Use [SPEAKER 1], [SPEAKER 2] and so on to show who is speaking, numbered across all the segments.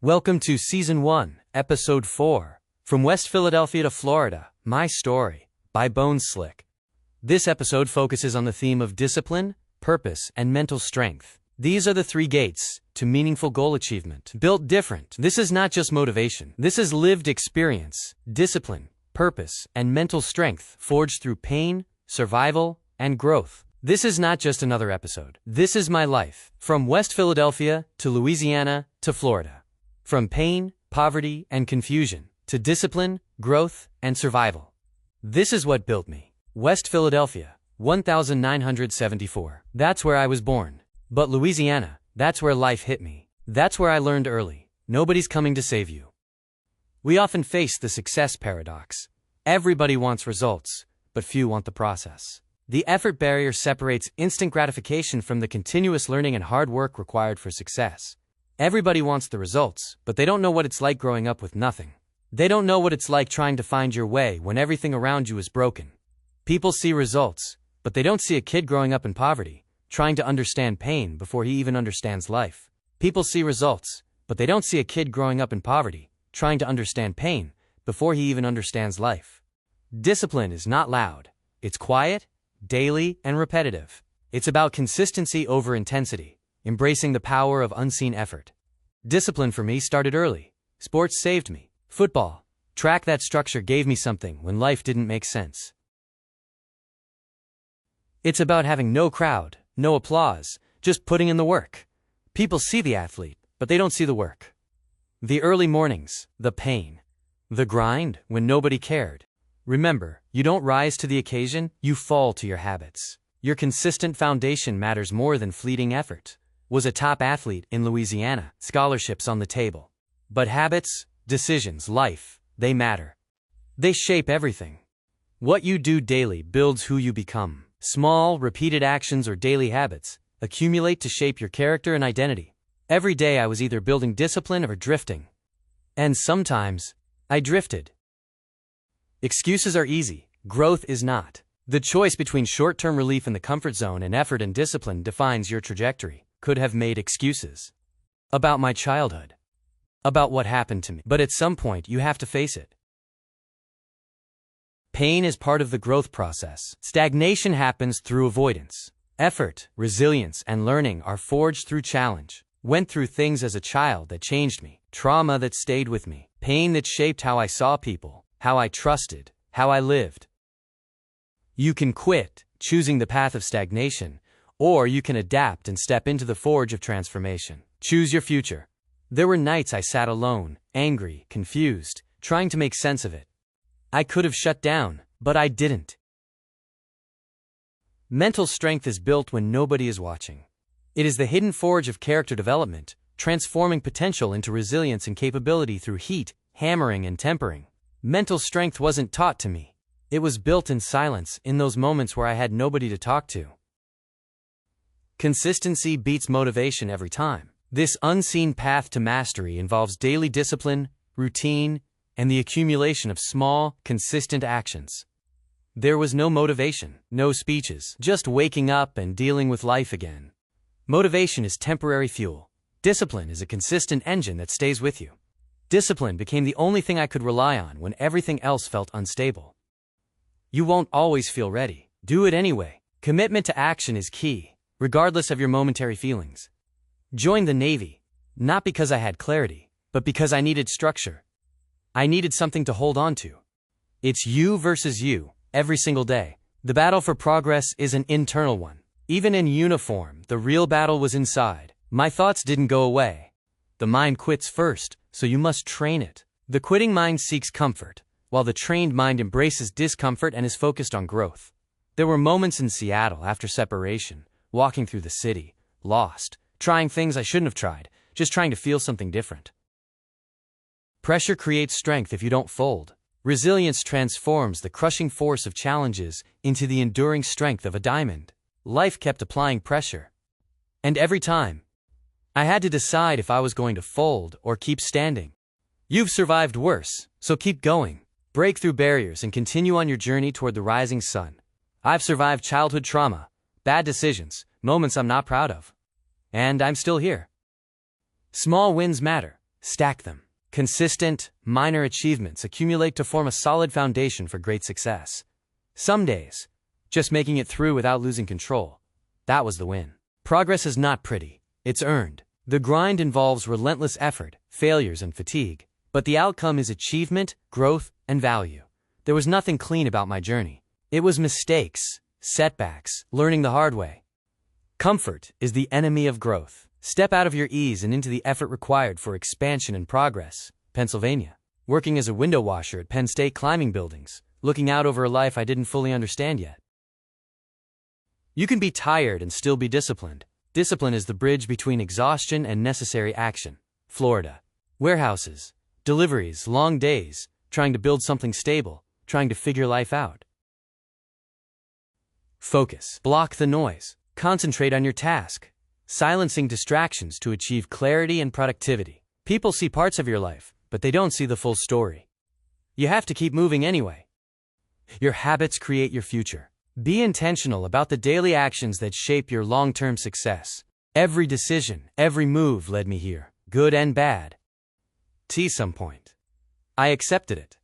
[SPEAKER 1] Welcome to Season 1, Episode 4, From West Philadelphia to Florida, My Story, by Bones Slick. This episode focuses on the theme of discipline, purpose, and mental strength. These are the three gates to meaningful goal achievement. Built different. This is not just motivation. This is lived experience, discipline, purpose, and mental strength forged through pain, survival, and growth. This is not just another episode. This is my life. From West Philadelphia to Louisiana to Florida. From pain, poverty, and confusion to discipline, growth, and survival. This is what built me. West Philadelphia, 1974. That's where I was born. But Louisiana, that's where life hit me. That's where I learned early. Nobody's coming to save you. We often face the success paradox. Everybody wants results, but few want the process. The effort barrier separates instant gratification from the continuous learning and hard work required for success. Everybody wants the results, but they don't know what it's like growing up with nothing. They don't know what it's like trying to find your way when everything around you is broken. People see results, but they don't see a kid growing up in poverty, trying to understand pain before he even understands life. People see results, but they don't see a kid growing up in poverty, trying to understand pain before he even understands life. Discipline is not loud. It's quiet, daily, and repetitive. It's about consistency over intensity. Embracing the power of unseen effort. Discipline for me started early. Sports saved me. Football, track, that structure gave me something when life didn't make sense. It's about having no crowd, no applause, just putting in the work. People see the athlete, but they don't see the work. The early mornings, the pain. The grind when nobody cared. Remember, you don't rise to the occasion, you fall to your habits. Your consistent foundation matters more than fleeting effort. Was a top athlete in Louisiana, scholarships on the table. But habits, decisions, life, they matter. They shape everything. What you do daily builds who you become. Small, repeated actions or daily habits accumulate to shape your character and identity. Every day I was either building discipline or drifting. And sometimes, I drifted. Excuses are easy, growth is not. The choice between short-term relief in the comfort zone and effort and discipline defines your trajectory. Could have made excuses about my childhood, about what happened to me. But at some point, you have to face it. Pain is part of the growth process. Stagnation happens through avoidance. Effort, resilience, and learning are forged through challenge. Went through things as a child that changed me. Trauma that stayed with me. Pain that shaped how I saw people, how I trusted, how I lived. You can quit, choosing the path of stagnation, or you can adapt and step into the forge of transformation. Choose your future. There were nights I sat alone, angry, confused, trying to make sense of it. I could have shut down, but I didn't. Mental strength is built when nobody is watching. It is the hidden forge of character development, transforming potential into resilience and capability through heat, hammering, and tempering. Mental strength wasn't taught to me. It was built in silence, in those moments where I had nobody to talk to. Consistency beats motivation every time. This unseen path to mastery involves daily discipline, routine, and the accumulation of small, consistent actions. There was no motivation, no speeches, just waking up and dealing with life again. Motivation is temporary fuel. Discipline is a consistent engine that stays with you. Discipline became the only thing I could rely on when everything else felt unstable. You won't always feel ready. Do it anyway. Commitment to action is key, regardless of your momentary feelings. Joined the Navy, not because I had clarity, but because I needed structure. I needed something to hold on to. It's you versus you, every single day. The battle for progress is an internal one. Even in uniform, the real battle was inside. My thoughts didn't go away. The mind quits first, so you must train it. The quitting mind seeks comfort, while the trained mind embraces discomfort and is focused on growth. There were moments in Seattle after separation, walking through the city, lost, trying things I shouldn't have tried, just trying to feel something different. Pressure creates strength if you don't fold. Resilience transforms the crushing force of challenges into the enduring strength of a diamond. Life kept applying pressure. And every time, I had to decide if I was going to fold or keep standing. You've survived worse, so keep going. Break through barriers and continue on your journey toward the rising sun. I've survived childhood trauma, bad decisions, moments I'm not proud of. And I'm still here. Small wins matter. stack them. Consistent, minor achievements accumulate to form a solid foundation for great success. Some days, just making it through without losing control, that was the win. Progress is not pretty, it's earned. The grind involves relentless effort, failures, and fatigue, but the outcome is achievement, growth, and value. There was nothing clean about my journey. It was mistakes, setbacks, learning the hard way. Comfort is the enemy of growth. Step out of your ease and into the effort required for expansion and progress. Pennsylvania. Working as a window washer at Penn State, climbing buildings, looking out over a life I didn't fully understand yet. You can be tired and still be disciplined. Discipline is the bridge between exhaustion and necessary action. Florida. Warehouses, deliveries, long days, trying to build something stable, trying to figure life out. Focus. Block the noise. Concentrate on your task. Silencing distractions to achieve clarity and productivity. People see parts of your life, but they don't see the full story. You have to keep moving anyway. Your habits create your future. Be intentional about the daily actions that shape your long-term success. Every decision, every move led me here, good and bad. T some point. I accepted it.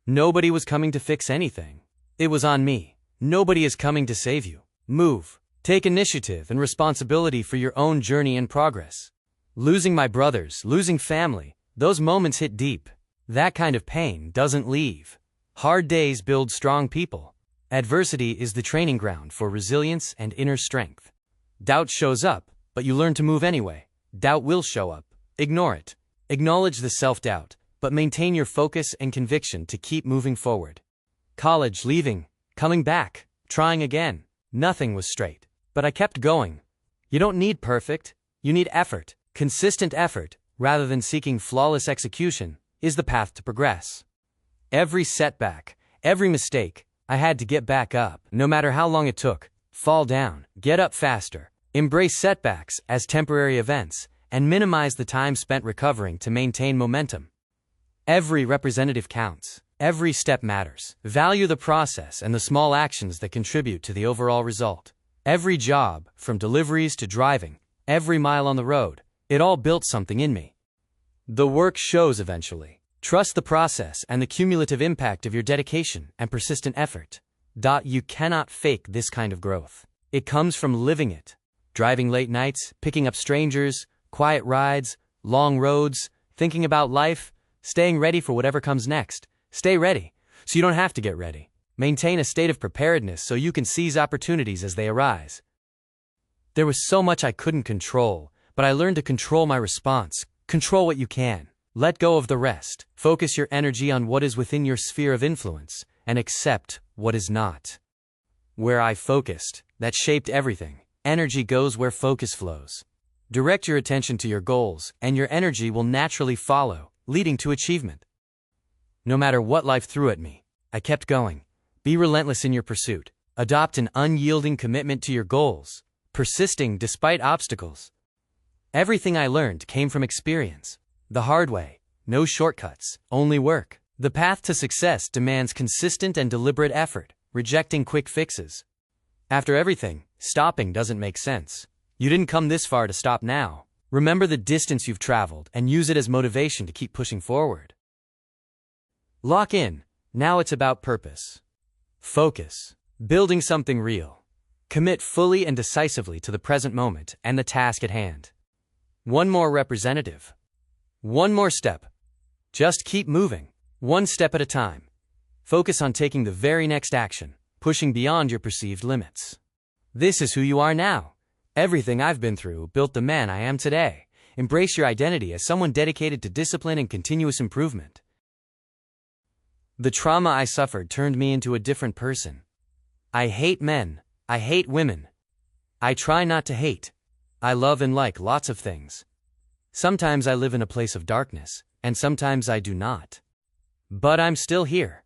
[SPEAKER 1] Nobody was coming to fix anything. It was on me. Nobody is coming to save you. Move. Take initiative and responsibility for your own journey and progress. Losing my brothers, losing family, those moments hit deep. That kind of pain doesn't leave. Hard days build strong people. Adversity is the training ground for resilience and inner strength. Doubt shows up, but you learn to move anyway. Doubt will show up. Ignore it. Acknowledge the self-doubt, but maintain your focus and conviction to keep moving forward. College, leaving, coming back, trying again. Nothing was straight, but I kept going. You don't need perfect, you need effort. Consistent effort, rather than seeking flawless execution, is the path to progress. Every setback, every mistake, I had to get back up, no matter how long it took. Fall down, get up faster, embrace setbacks as temporary events, and minimize the time spent recovering to maintain momentum. Every representative counts. Every step matters. Value the process and the small actions that contribute to the overall result. Every job, from deliveries to driving, every mile on the road, it all built something in me. The work shows eventually. Trust the process and the cumulative impact of your dedication and persistent effort. You cannot fake this kind of growth. It comes from living it. Driving late nights, picking up strangers, quiet rides, long roads, thinking about life, staying ready for whatever comes next. Stay ready, so you don't have to get ready. Maintain a state of preparedness so you can seize opportunities as they arise. There was so much I couldn't control, but I learned to control my response. Control what you can. Let go of the rest. Focus your energy on what is within your sphere of influence, and accept what is not. Where I focused, that shaped everything. Energy goes where focus flows. Direct your attention to your goals, and your energy will naturally follow, leading to achievement. No matter what life threw at me, I kept going. Be relentless in your pursuit. Adopt an unyielding commitment to your goals, persisting despite obstacles. Everything I learned came from experience. The hard way. No shortcuts, only work. The path to success demands consistent and deliberate effort, rejecting quick fixes. After everything, stopping doesn't make sense. You didn't come this far to stop now. Remember the distance you've traveled and use it as motivation to keep pushing forward. Lock in. Now it's about purpose. Focus. Building something real. Commit fully and decisively to the present moment and the task at hand. One more representative. One more step. Just keep moving, one step at a time. Focus on taking the very next action, pushing beyond your perceived limits. This is who you are now. Everything I've been through built the man I am today. Embrace your identity as someone dedicated to discipline and continuous improvement. The trauma I suffered turned me into a different person. I hate men. I hate women. I try not to hate. I love and like lots of things. Sometimes I live in a place of darkness, and sometimes I do not. But I'm still here.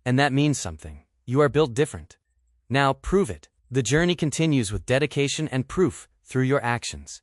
[SPEAKER 1] And that means something. You are built different. Now prove it. The journey continues with dedication and proof through your actions.